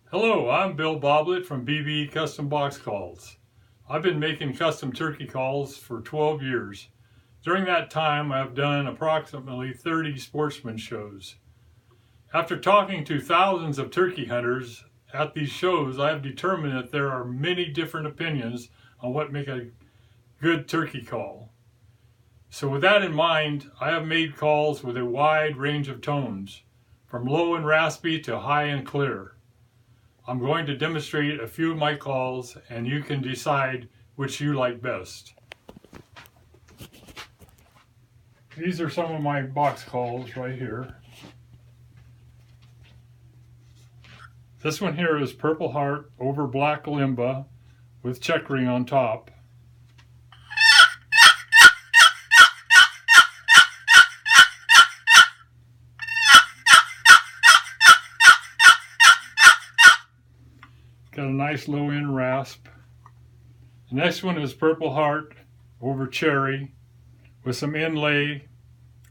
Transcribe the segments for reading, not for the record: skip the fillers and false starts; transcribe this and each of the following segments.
Hello, I'm Bill Boblet from BB Custom Box Calls. I've been making custom turkey calls for 12 years. During that time, I've done approximately 30 sportsman shows. After talking to thousands of turkey hunters at these shows, I have determined that there are many different opinions on what make a good turkey call. So with that in mind, I have made calls with a wide range of tones, from low and raspy to high and clear. I'm going to demonstrate a few of my calls and you can decide which you like best. These are some of my box calls right here. This one here is Purple Heart over Black Limba with checkering on top. Got a nice low end rasp. The next one is Purple Heart over Cherry with some inlay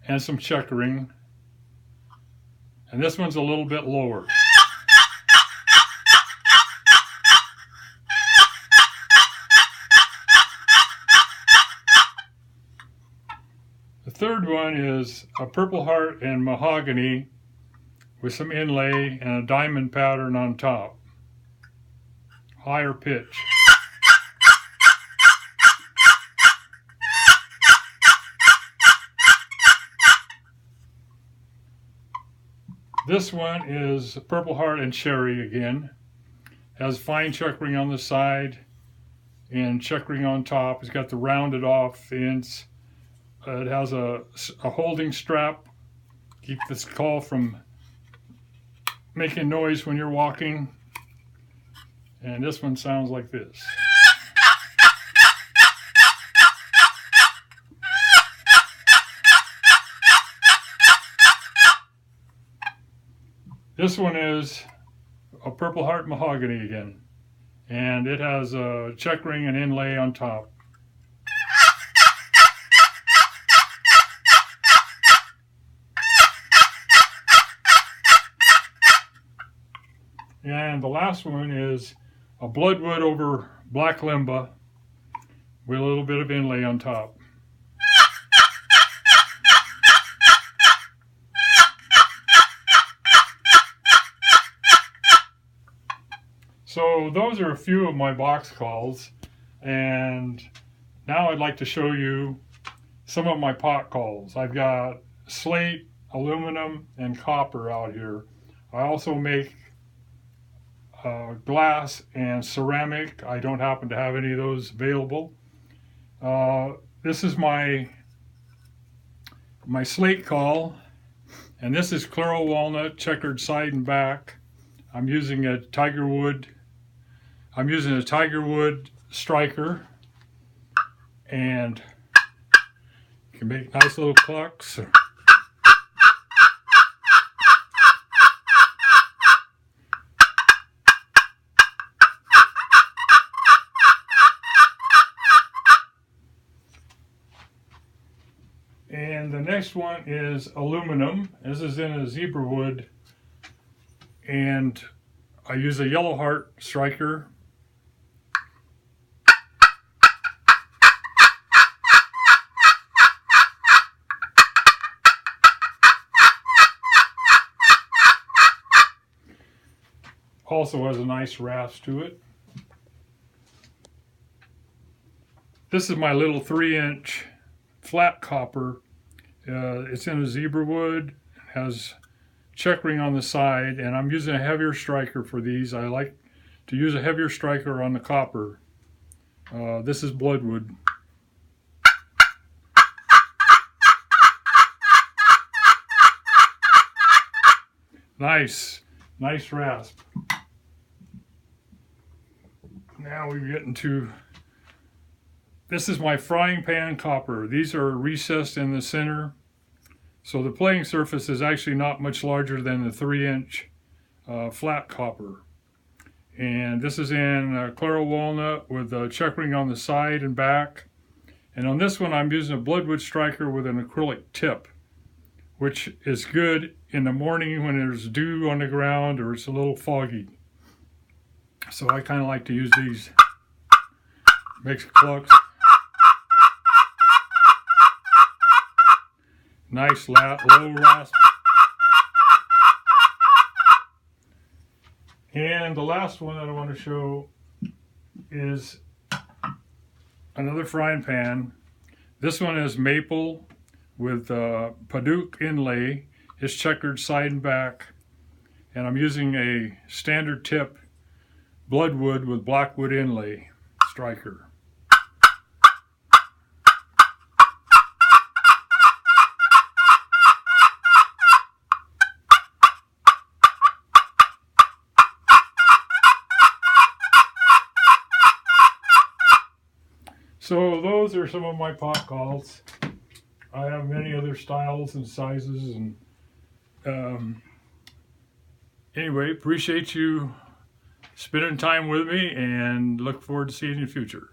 and some checkering. And this one's a little bit lower. The third one is a Purple Heart and Mahogany with some inlay and a diamond pattern on top. Higher pitch. This one is Purple Heart and Cherry again. Has fine checkering on the side and checkering on top. It's got the rounded off ends. It has a holding strap. Keep this call from making noise when you're walking. And this one sounds like this. This one is a Purple Heart Mahogany again. And it has a checkering and inlay on top. And the last one is a Bloodwood over Black Limba with a little bit of inlay on top. So those are a few of my box calls, and now I'd like to show you some of my pot calls. I've got slate, aluminum, and copper out here. I also make glass and ceramic. I don't happen to have any of those available. This is my slate call, and this is Claro Walnut checkered side and back. I'm using a Tiger Wood striker, and you can make nice little clucks. And the next one is aluminum. This is in a zebra wood, and I use a yellow heart striker. Also has a nice rasp to it. This is my little 3-inch flat copper. It's in a zebra wood, has checkering on the side, and I'm using a heavier striker for these. I like to use a heavier striker on the copper. This is Bloodwood. Nice rasp. Now we're getting to, this is my frying pan copper. These are recessed in the center, so the playing surface is actually not much larger than the 3-inch flat copper. And this is in Claro Walnut with checkering on the side and back. And on this one I'm using a Bloodwood striker with an acrylic tip, which is good in the morning when there's dew on the ground or it's a little foggy. So I kind of like to use these. Makes clucks. Nice low rasp. And the last one that I want to show is another frying pan. This one is maple with Padauk inlay. It's checkered side and back. And I'm using a standard tip bloodwood with blackwood inlay striker. So those are some of my pot calls. I have many other styles and sizes, and anyway, appreciate you spending time with me and look forward to seeing you in the future.